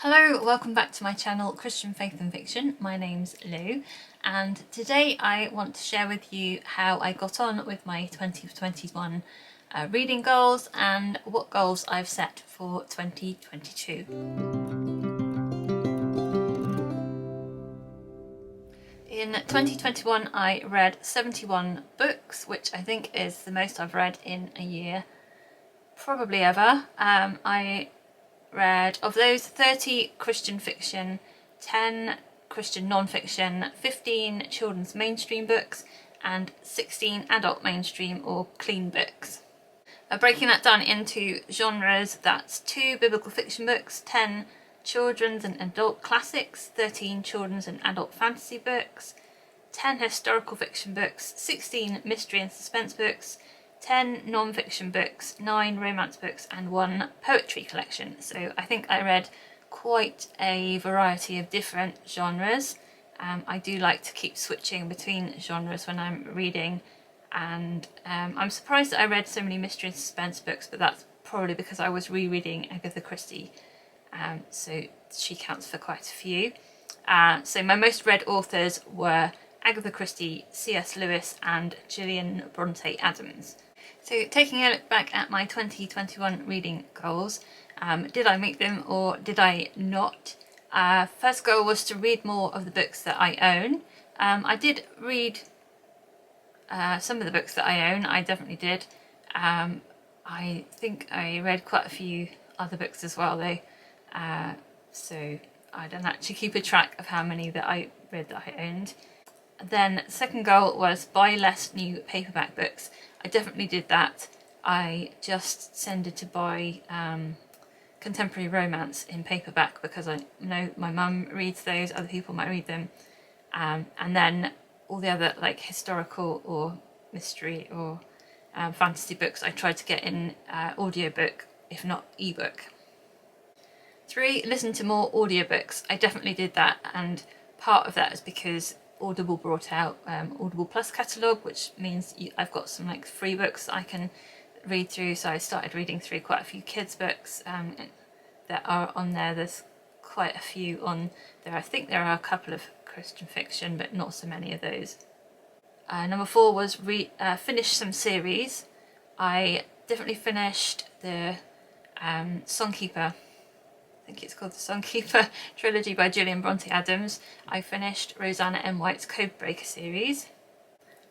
Hello, welcome back to my channel Christian Faith and Fiction. My name's Lou, and today I want to share with you how I got on with my 2021 reading goals and what goals I've set for 2022. In 2021 I read 71 books, which I think is the most I've read in a year, probably ever. I read, of those, 30 Christian fiction, 10 Christian non-fiction, 15 children's mainstream books, and 16 adult mainstream or clean books. Breaking that down into genres, that's 2 biblical fiction books, 10 children's and adult classics, 13 children's and adult fantasy books, 10 historical fiction books, 16 mystery and suspense books, 10 non-fiction books, 9 romance books, and 1 poetry collection. So I think I read quite a variety of different genres. I do like to keep switching between genres when I'm reading, and I'm surprised that I read so many mystery and suspense books, but that's probably because I was rereading Agatha Christie, so she counts for quite a few. So my most read authors were Agatha Christie, C.S. Lewis, and Gillian Bronte Adams. So taking a look back at my 2021 reading goals, did I make them or did I not? First goal was to read more of the books that I own. I did read some of the books that I own, I definitely did. I think I read quite a few other books as well though, so I don't actually keep a track of how many that I read that I owned. Then second goal was buy less new paperback books. I definitely did that. I just tended to buy contemporary romance in paperback because I know my mum reads those, other people might read them, and then all the other like historical or mystery or fantasy books I tried to get in audiobook, if not ebook. 3, listen to more audiobooks. I definitely did that, and part of that is because Audible brought out Audible Plus catalogue, which means I've got some like free books I can read through, so I started reading through quite a few kids books that are on there. There's quite a few on there. I think there are a couple of Christian fiction, but not so many of those. Number 4 was finish some series. I definitely finished the Songkeeper, I think it's called the Songkeeper Trilogy by Gillian Bronte Adams. I finished Rosanna M. White's Codebreaker series,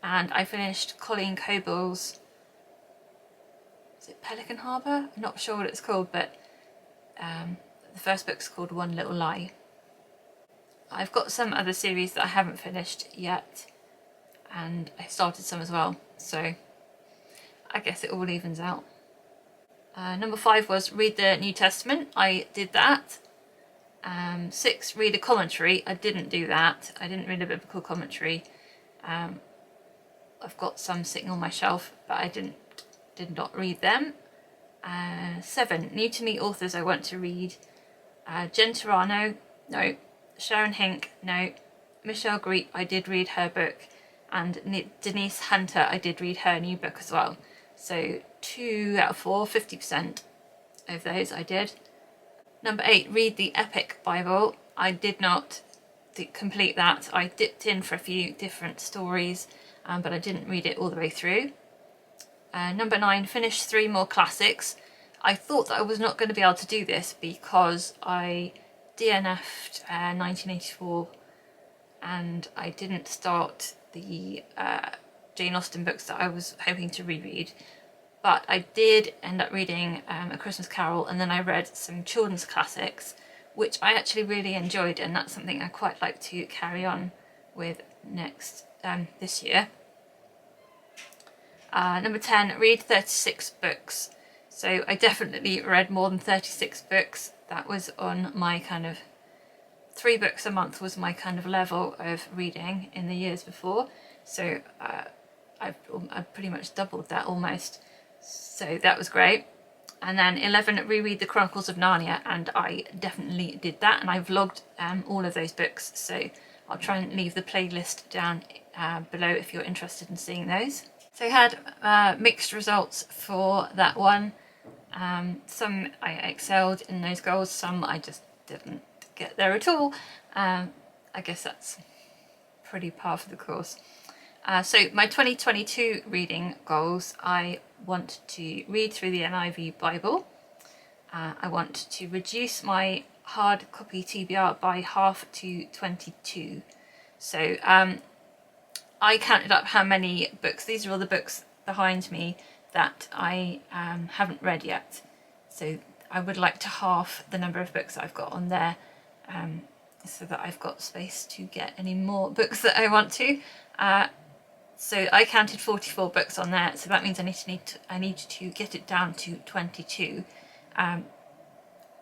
and I finished Colleen Coble's, is it Pelican Harbour? I'm not sure what it's called, but the first book's called One Little Lie. I've got some other series that I haven't finished yet, and I started some as well, so I guess it all evens out. Number 5 was read the New Testament. I did that. 6, read a commentary. I didn't do that. I didn't read a biblical commentary. I've got some sitting on my shelf, but I did not read them. 7, new to me authors I want to read. Jen Turano, no. Sharon Hink, no. Michelle Greep, I did read her book. And Denise Hunter, I did read her new book as well. So 2 out of 4, 50% of those I did. Number 8, read the Epic Bible. I did not complete that. I dipped in for a few different stories, but I didn't read it all the way through. Number 9, finish 3 more classics. I thought that I was not going to be able to do this because I DNF'd 1984 and I didn't start the Jane Austen books that I was hoping to reread, but I did end up reading A Christmas Carol, and then I read some children's classics which I actually really enjoyed, and that's something I quite like to carry on with this year. Number 10, read 36 books. So I definitely read more than 36 books. That was on my kind of 3 books a month was my kind of level of reading in the years before. So I've pretty much doubled that almost. So that was great. And then 11, reread the Chronicles of Narnia, and I definitely did that, and I vlogged all of those books, so I'll try and leave the playlist down below if you're interested in seeing those. So I had mixed results for that one. Some I excelled in those goals, some I just didn't get there at all. I guess that's pretty par for the course. So my 2022 reading goals, I want to read through the NIV Bible. I want to reduce my hard copy TBR by half to 22. So I counted up how many books, these are all the books behind me that I haven't read yet. So I would like to halve the number of books I've got on there, so that I've got space to get any more books that I want to. So I counted 44 books on there, so that means I need to get it down to 22.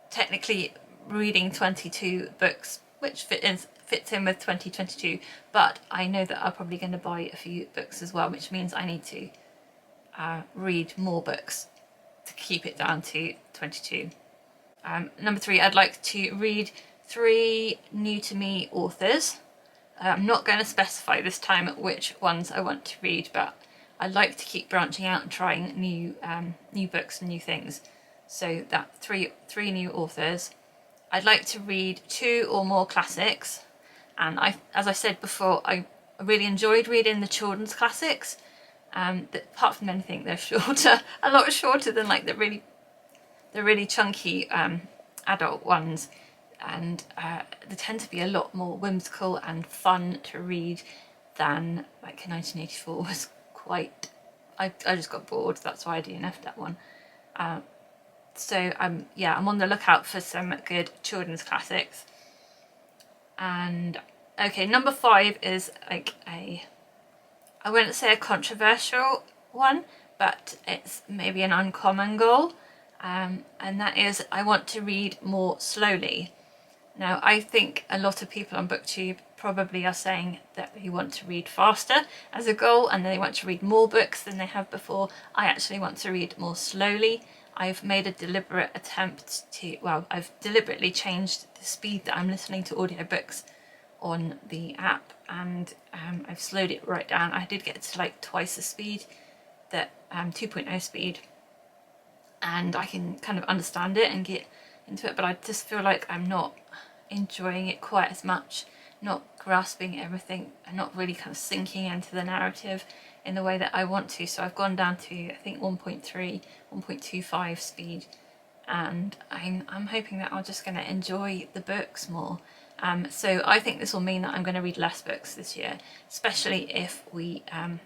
Technically reading 22 books, which fits in with 2022, but I know that I'm probably going to buy a few books as well, which means I need to read more books to keep it down to 22. Number 3, I'd like to read 3 new to me authors. I'm not going to specify this time which ones I want to read, but I'd like to keep branching out and trying new books and new things. So that three new authors. I'd like to read 2 or more classics, and as I said before, I really enjoyed reading the children's classics. Apart from anything, they're shorter, a lot shorter than like the really chunky adult ones, and they tend to be a lot more whimsical and fun to read than like 1984 was quite. I just got bored, that's why I DNF'd that one. So yeah, I'm on the lookout for some good children's classics. And okay, number 5 is like I wouldn't say a controversial one, but it's maybe an uncommon goal, and that is I want to read more slowly. Now, I think a lot of people on BookTube probably are saying that they want to read faster as a goal and they want to read more books than they have before. I actually want to read more slowly. I've made a deliberate attempt to, well, I've deliberately changed the speed that I'm listening to audiobooks on the app, and I've slowed it right down. I did get to like twice the speed, that 2.0 speed, and I can kind of understand it and get into it, but I just feel like I'm not enjoying it quite as much, not grasping everything and not really kind of sinking into the narrative in the way that I want to. So I've gone down to I think 1.3, 1.25 speed, and I'm hoping that I'm just going to enjoy the books more. So I think this will mean that I'm going to read less books this year, especially if we come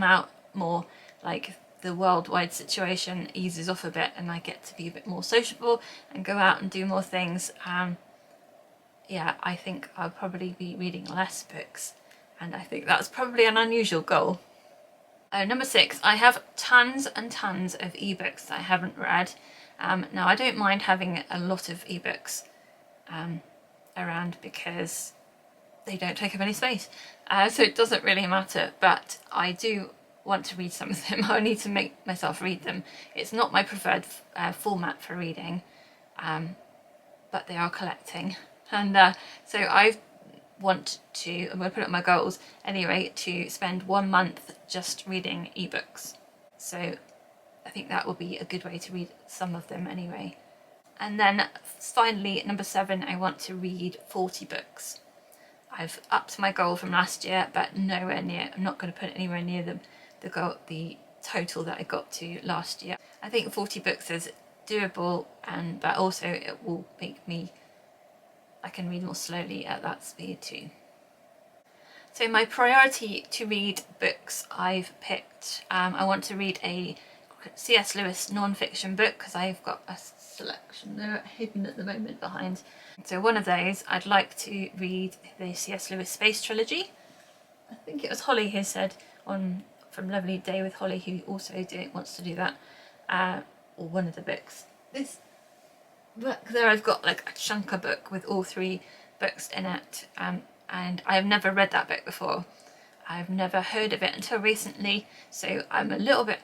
out more, like the worldwide situation eases off a bit and I get to be a bit more sociable and go out and do more things. Yeah, I think I'll probably be reading less books, and I think that's probably an unusual goal. Number 6, I have tons and tons of ebooks that I haven't read. Now, I don't mind having a lot of ebooks around because they don't take up any space, so it doesn't really matter, but I do want to read some of them. I need to make myself read them. It's not my preferred format for reading, but they are collecting, and so I'm going to put up my goals anyway to spend 1 month just reading ebooks. So I think that will be a good way to read some of them anyway. And then finally, number 7, I want to read 40 books. I've upped my goal from last year, but nowhere near. I'm not going to put it anywhere near the total that I got to last year. I think 40 books is doable, but also it will make me, I can read more slowly at that speed too. So my priority to read books I've picked, I want to read a C.S. Lewis non-fiction book because I've got a selection, they're hidden at the moment behind. So one of those, I'd like to read the C.S. Lewis Space Trilogy. I think it was Holly who said from Lovely Day with Holly, who also wants to do that, or one of the books. This book there, I've got like a chunker book with all 3 books in it, and I have never read that book before. I've never heard of it until recently, so I'm a little bit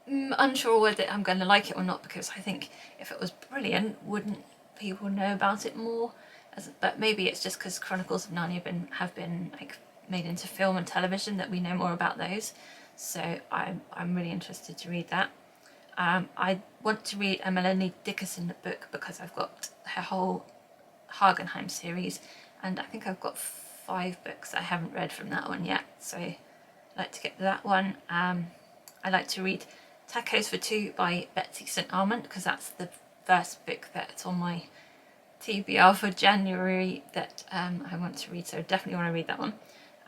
unsure whether I'm going to like it or not, because I think if it was brilliant, wouldn't people know about it more? But maybe it's just because Chronicles of Narnia have been like made into film and television that we know more about those. So I'm really interested to read that. I want to read a Melanie Dickinson book because I've got her whole Hagenheim series, and I think I've got 5 books I haven't read from that one yet, so I'd like to get to that one. I like to read Tacos for Two by Betsy St. Armand because that's the first book that's on my TBR for January that I want to read, so I definitely want to read that one.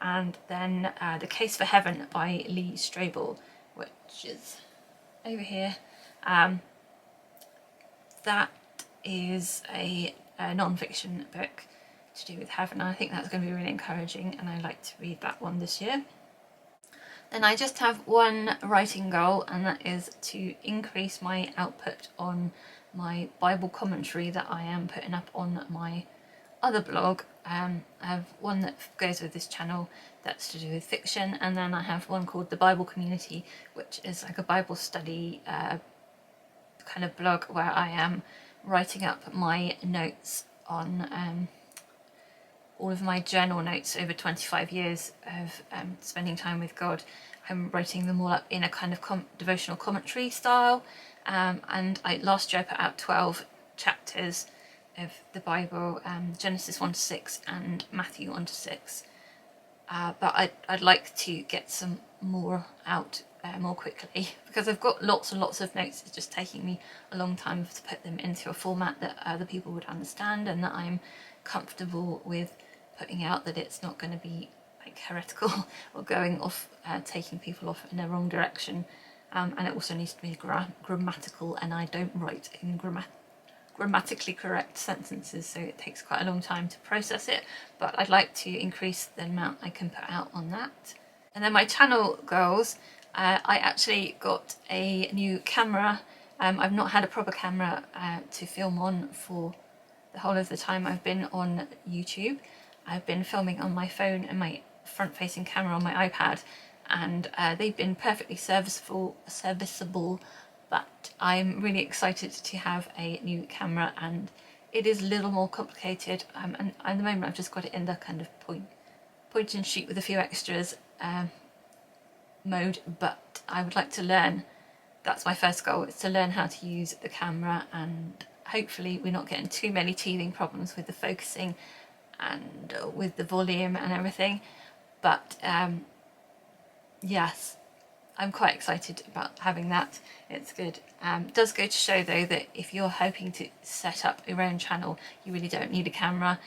And then The Case for Heaven by Lee Strobel, which is over here. That is a non-fiction book to do with heaven. I think that's going to be really encouraging, and I like to read that one this year. Then I just have one writing goal, and that is to increase my output on my Bible commentary that I am putting up on my other blog. I have one that goes with this channel that's to do with fiction, and then I have one called The Bible Community, which is like a Bible study kind of blog where I am writing up my notes on all of my journal notes over 25 years of spending time with God. I'm writing them all up in a kind of devotional commentary style, and last year I put out 12 chapters of the Bible, Genesis 1 to 6 and Matthew 1 to 6. But I'd like to get some more out more quickly because I've got lots and lots of notes. It's just taking me a long time to put them into a format that other people would understand and that I'm comfortable with putting out, that it's not going to be like heretical or going off, taking people off in the wrong direction. And it also needs to be grammatical, and I don't write in grammatically correct sentences, so it takes quite a long time to process it, but I'd like to increase the amount I can put out on that. And then my channel goals, I actually got a new camera. I've not had a proper camera to film on for the whole of the time I've been on YouTube. I've been filming on my phone and my front-facing camera on my iPad, and they've been perfectly serviceable, but I'm really excited to have a new camera, and it is a little more complicated, and at the moment I've just got it in the kind of point and shoot with a few extras mode, but I would like to learn. That's my first goal, is to learn how to use the camera, and hopefully we're not getting too many teething problems with the focusing and with the volume and everything. But yes, I'm quite excited about having that. It's good. It does go to show though that if you're hoping to set up your own channel, you really don't need a camera.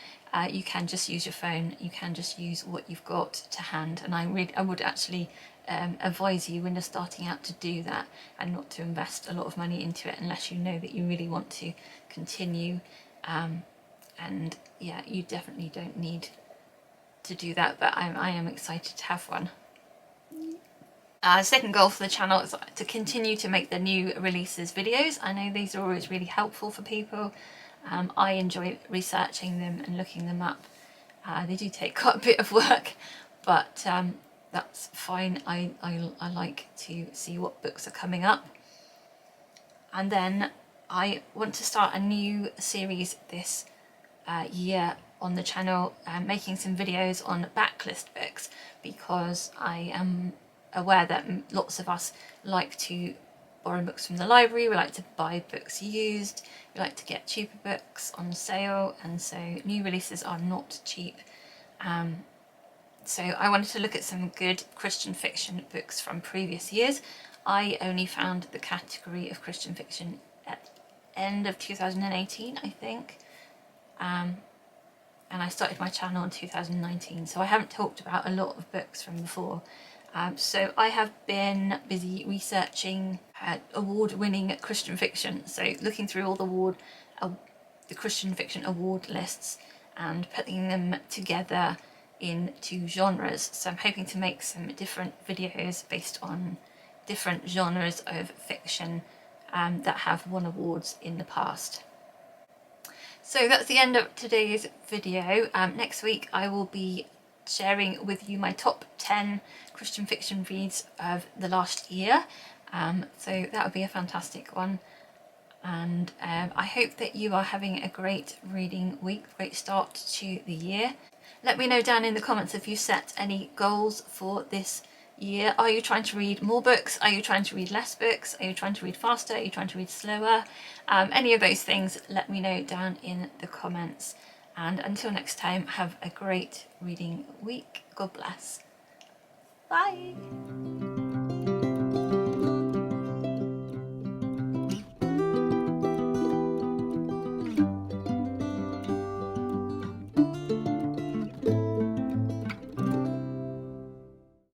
You can just use your phone. You can just use what you've got to hand. And I would actually advise you when you're starting out to do that, and not to invest a lot of money into it unless you know that you really want to continue. And yeah, you definitely don't need to do that, but I am excited to have one. Second goal for the channel is to continue to make the new releases videos. I know these are always really helpful for people. I enjoy researching them and looking them up. They do take quite a bit of work, but that's fine. I like to see what books are coming up. And then I want to start a new series this year on the channel, making some videos on backlist books, because I am aware that lots of us like to borrow books from the library, we like to buy books used, we like to get cheaper books on sale, and so new releases are not cheap. So I wanted to look at some good Christian fiction books from previous years. I only found the category of Christian fiction at end of 2018, I think. And I started my channel in 2019, so I haven't talked about a lot of books from before. So I have been busy researching award-winning Christian fiction, so looking through all the Christian fiction award lists and putting them together into genres. So I'm hoping to make some different videos based on different genres of fiction that have won awards in the past. So that's the end of today's video. Next week I will be sharing with you my top 10 Christian fiction reads of the last year. So that would be a fantastic one. And I hope that you are having a great reading week, great start to the year. Let me know down in the comments if you set any goals for this year? Are you trying to read more books? Are you trying to read less books? Are you trying to read faster? Are you trying to read slower? Any of those things, let me know down in the comments. And until next time, have a great reading week. God bless. Bye.